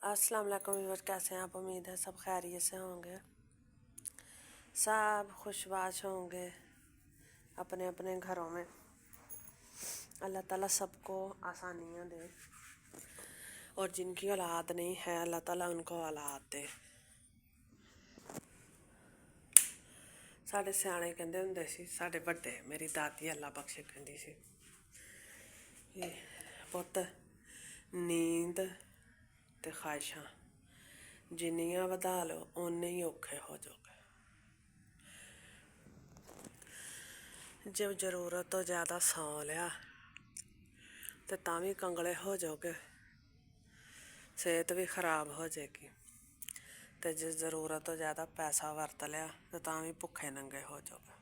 अस्सलाम वालेकुम व्यूअर्स, कैसे हैं आप? उम्मीद है सब खैरियत से होंगे, सब खुशबाश होंगे अपने अपने घरों में। अल्लाह ताला सबको आसानियाँ दे और जिनकी औलाद नहीं है अल्लाह ताला उनको औलाद दे। साढ़े सियाने कहते हुंदे सी, साढ़े बड़े मेरी दादी अल्लाह बख्शे कहती सी, पुत्त नींद ते ख्वाहिशां जिन्नियां वधा लो उन्ने ही औखे हो जाओगे। जब जरूरत तो ज़्यादा सौ लिया तो तां भी कंगले हो जाओगे, सेहत भी खराब हो जाएगी। तो जे ज़रूरत तो ज़्यादा पैसा वरत लिया तो तां भी भुखे नंगे हो जाओगे,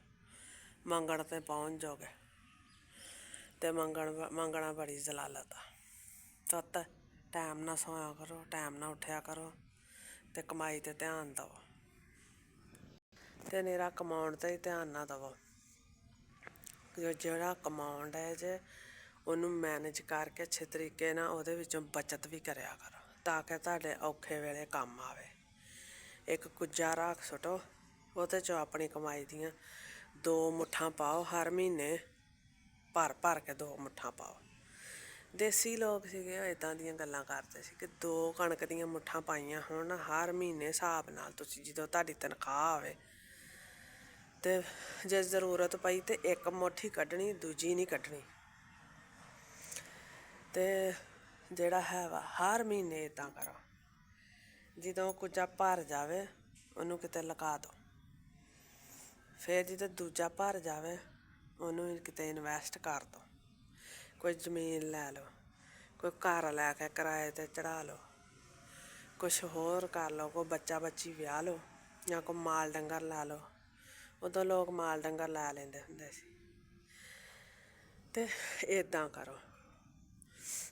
मंगण ते पहुँच जाओगे। तो मंगना बड़ी जलालत आ। सत्त टाइम ना सोया करो, टाइम ना उठया करो, तो कमाई ते ध्यान दवो, तो निरा कमाउण ते ही ध्यान ना दवो। ਜਿਹੜਾ ਕਮਾਉਣ ਡਏ ਜੇ ਉਹਨੂੰ ਮੈਨੇਜ ਕਰਕੇ ਅੱਛੇ ਤਰੀਕੇ ਨਾਲ ਉਹਦੇ ਵਿੱਚੋਂ ਬਚਤ ਵੀ ਕਰਿਆ ਕਰੋ ਤਾਂ ਕਿ ਤੁਹਾਡੇ ਔਖੇ ਵੇਲੇ ਕੰਮ ਆਵੇ। ਇੱਕ ਕੁੱਜਾ ਰੱਖ ਸੁੱਟੋ, ਉਹਦੇ 'ਚੋਂ ਆਪਣੀ ਕਮਾਈ ਦੀਆਂ 2 ਮੁੱਠਾਂ ਪਾਓ, ਹਰ ਮਹੀਨੇ ਭਰ ਕੇ 2 ਮੁੱਠਾਂ ਪਾਓ। ਦੇਸੀ ਲੋਕ ਸੀਗੇ ਉਹ ਇੱਦਾਂ ਦੀਆਂ ਗੱਲਾਂ ਕਰਦੇ ਸੀ ਕਿ 2 ਕਣਕ ਦੀਆਂ ਮੁੱਠਾਂ ਪਾਈਆਂ ਹੋਣ ਹਰ ਮਹੀਨੇ ਹਿਸਾਬ ਨਾਲ, ਤੁਸੀਂ ਜਦੋਂ ਤੁਹਾਡੀ ਤਨਖਾਹ ਆਵੇ ਤੇ ਜੇ ਜ਼ਰੂਰਤ ਪਈ ਤੇ 1 ਮੁੱਠ ਹੀ ਕੱਢਣੀ, ਦੂਜੀ ਨਹੀਂ ਕੱਢਣੀ। ਤੇ ਜਿਹੜਾ ਹੈ ਵਾ ਹਰ ਮਹੀਨੇ ਇੱਦਾਂ ਕਰੋ, ਜਦੋਂ ਕੁੱਜਾ ਭਰ ਜਾਵੇ ਉਹਨੂੰ ਕਿਤੇ ਲਗਾ ਦਿਓ, ਫਿਰ ਜਦੋਂ ਦੂਜਾ ਭਰ ਜਾਵੇ ਉਹਨੂੰ ਕਿਤੇ ਇਨਵੈਸਟ ਕਰ ਦਿਓ। ਕੋਈ ਜ਼ਮੀਨ ਲੈ ਲਓ, ਕੋਈ ਘਰ ਲੈ ਕੇ ਕਿਰਾਏ 'ਤੇ ਚੜ੍ਹਾ ਲਓ, ਕੁਛ ਹੋਰ ਕਰ ਲਓ, ਕੋਈ ਬੱਚਾ ਬੱਚੀ ਵਿਆਹ ਲਓ ਜਾਂ ਕੋਈ ਮਾਲ ਡੰਗਰ ਲਾ ਲਓ। ਉਦੋਂ ਲੋਕ ਮਾਲ ਡੰਗਰ ਲੈ ਲੈਂਦੇ ਹੁੰਦੇ ਸੀ। ਅਤੇ ਇੱਦਾਂ ਕਰੋ।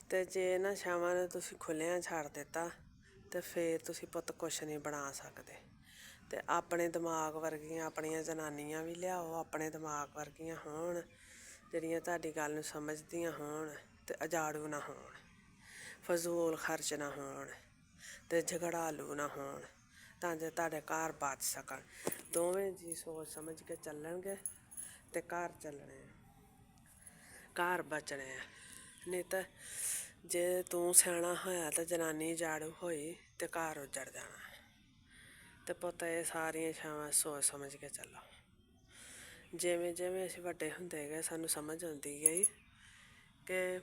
ਅਤੇ ਜੇ ਇਹਨਾਂ ਛਾਵਾਂ ਨੂੰ ਤੁਸੀਂ ਖੁੱਲ੍ਹਿਆਂ ਛੱਡ ਦਿੱਤਾ ਤਾਂ ਫਿਰ ਤੁਸੀਂ ਪੁੱਤ ਕੁਛ ਨਹੀਂ ਬਣਾ ਸਕਦੇ। ਅਤੇ ਆਪਣੇ ਦਿਮਾਗ ਵਰਗੀਆਂ ਆਪਣੀਆਂ ਜਨਾਨੀਆਂ ਵੀ ਲਿਆਓ, ਆਪਣੇ ਦਿਮਾਗ ਵਰਗੀਆਂ ਹੋਣ ਜਿਹੜੀਆਂ ਤੁਹਾਡੀ ਗੱਲ ਨੂੰ ਸਮਝਦੀਆਂ ਹੋਣ ਅਤੇ ਉਜਾੜੂ ਨਾ ਹੋਣ, ਫਜ਼ੂਲ ਖਰਚ ਨਾ ਹੋਣ ਅਤੇ ਝਗੜਾਲੂ ਨਾ ਹੋਣ, ਤਾਂ ਜੇ ਤੁਹਾਡੇ ਘਰ ਬਚ ਸਕਣ। ਦੋਵੇਂ ਜੀ ਸੋਚ ਸਮਝ ਕੇ ਚੱਲਣਗੇ ਅਤੇ ਘਰ ਚੱਲਣੇ ਆ, ਘਰ ਬਚਣੇ ਆ। ਨਹੀਂ ਤਾਂ ਜੇ ਤੂੰ ਸਿਆਣਾ ਹੋਇਆ ਤਾਂ ਜਨਾਨੀ ਉਜਾੜੂ ਹੋਈ ਅਤੇ ਘਰ ਉੱਜੜ ਜਾਣਾ। ਅਤੇ ਪੁੱਤ ਇਹ ਸਾਰੀਆਂ ਛਾਵਾਂ ਸੋਚ ਸਮਝ ਕੇ ਚੱਲੋ। ਜਿਵੇਂ ਜਿਵੇਂ ਅਸੀਂ ਵੱਡੇ ਹੁੰਦੇ ਗਏ ਸਾਨੂੰ ਸਮਝ ਆਉਂਦੀ ਗਈ ਕਿ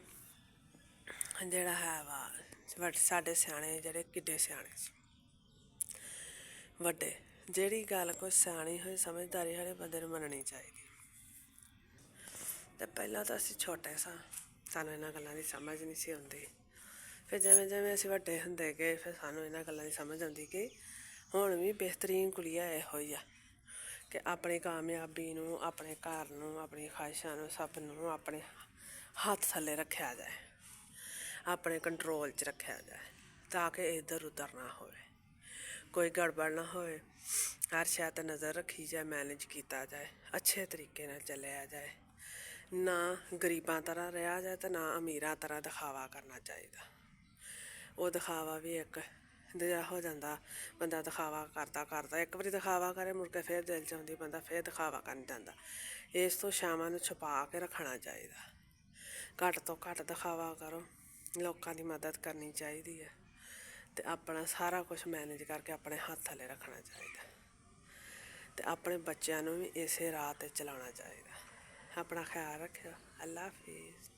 ਜਿਹੜਾ ਹੈ ਵਾ ਸਾਡੇ ਸਿਆਣੇ ਜਿਹੜੇ ਕਿੱਡੇ ਸਿਆਣੇ ਸੀ ਵੱਡੇ। ਜਿਹੜੀ ਗੱਲ ਕੋਈ ਸਿਆਣੀ ਹੋਈ ਸਮਝਦਾਰੀ ਵਾਲੇ ਬੰਦੇ ਨੂੰ ਮੰਨਣੀ ਚਾਹੀਦੀ। ਅਤੇ ਪਹਿਲਾਂ ਤਾਂ ਅਸੀਂ ਛੋਟੇ ਸਾਂ, ਸਾਨੂੰ ਇਹਨਾਂ ਗੱਲਾਂ ਦੀ ਸਮਝ ਨਹੀਂ ਸੀ ਆਉਂਦੀ। ਫਿਰ ਜਿਵੇਂ ਜਿਵੇਂ ਅਸੀਂ ਵੱਡੇ ਹੁੰਦੇ ਗਏ ਫਿਰ ਸਾਨੂੰ ਇਹਨਾਂ ਗੱਲਾਂ ਦੀ ਸਮਝ ਆਉਂਦੀ ਗਈ। ਹੁਣ ਵੀ ਬਿਹਤਰੀਨ ਕੁਲੀਆ ਇਹੋ ਹੀ ਆ ਕਿ ਆਪਣੀ ਕਾਮਯਾਬੀ ਨੂੰ, ਆਪਣੇ ਘਰ ਨੂੰ, ਆਪਣੀ ਖਵਾਹਿਸ਼ਾਂ ਨੂੰ, ਸਭ ਨੂੰ ਆਪਣੇ ਹੱਥ ਥੱਲੇ ਰੱਖਿਆ ਜਾਏ, ਆਪਣੇ ਕੰਟਰੋਲ 'ਚ ਰੱਖਿਆ ਜਾਏ ਤਾਂ ਕਿ ਇੱਧਰ ਉੱਧਰ ਨਾ ਹੋਵੇ, ਕੋਈ ਗੜਬੜ ਨਾ ਹੋਵੇ। ਹਰ ਸ਼ੈ 'ਤੇ ਨਜ਼ਰ ਰੱਖੀ ਜਾਏ, ਮੈਨੇਜ ਕੀਤਾ ਜਾਏ, ਅੱਛੇ ਤਰੀਕੇ ਨਾਲ ਚੱਲਿਆ ਜਾਏ। ਨਾ ਗਰੀਬਾਂ ਤਰ੍ਹਾਂ ਰਿਹਾ ਜਾਏ ਅਤੇ ਨਾ ਅਮੀਰਾਂ ਤਰ੍ਹਾਂ ਦਿਖਾਵਾ ਕਰਨਾ ਚਾਹੀਦਾ। ਉਹ ਦਿਖਾਵਾ ਵੀ ਇੱਕ ਦੂਜਾ ਹੋ ਜਾਂਦਾ, ਬੰਦਾ ਦਿਖਾਵਾ ਕਰਦਾ ਇੱਕ ਵਾਰੀ ਦਿਖਾਵਾ ਕਰੇ ਮੁੜ ਕੇ ਫਿਰ ਦਿਲ 'ਚ ਆਉਂਦੀ ਬੰਦਾ ਫਿਰ ਦਿਖਾਵਾ ਕਰਨ ਜਾਂਦਾ। ਇਸ ਤੋਂ ਛਾਵਾਂ ਨੂੰ ਛੁਪਾ ਕੇ ਰੱਖਣਾ ਚਾਹੀਦਾ। ਘੱਟ ਤੋਂ ਘੱਟ ਦਿਖਾਵਾ ਕਰੋ, ਲੋਕਾਂ ਦੀ ਮਦਦ ਕਰਨੀ ਚਾਹੀਦੀ ਹੈ ਅਤੇ ਆਪਣਾ ਸਾਰਾ ਕੁਛ ਮੈਨੇਜ ਕਰਕੇ ਆਪਣੇ ਹੱਥ ਥੱਲੇ ਰੱਖਣਾ ਚਾਹੀਦਾ ਅਤੇ ਆਪਣੇ ਬੱਚਿਆਂ ਨੂੰ ਵੀ ਇਸੇ ਰਾਹ 'ਤੇ ਚਲਾਉਣਾ ਚਾਹੀਦਾ। ਆਪਣਾ ਖਿਆਲ ਰੱਖਿਓ। ਅੱਲਾ ਹਾਫਿਜ਼।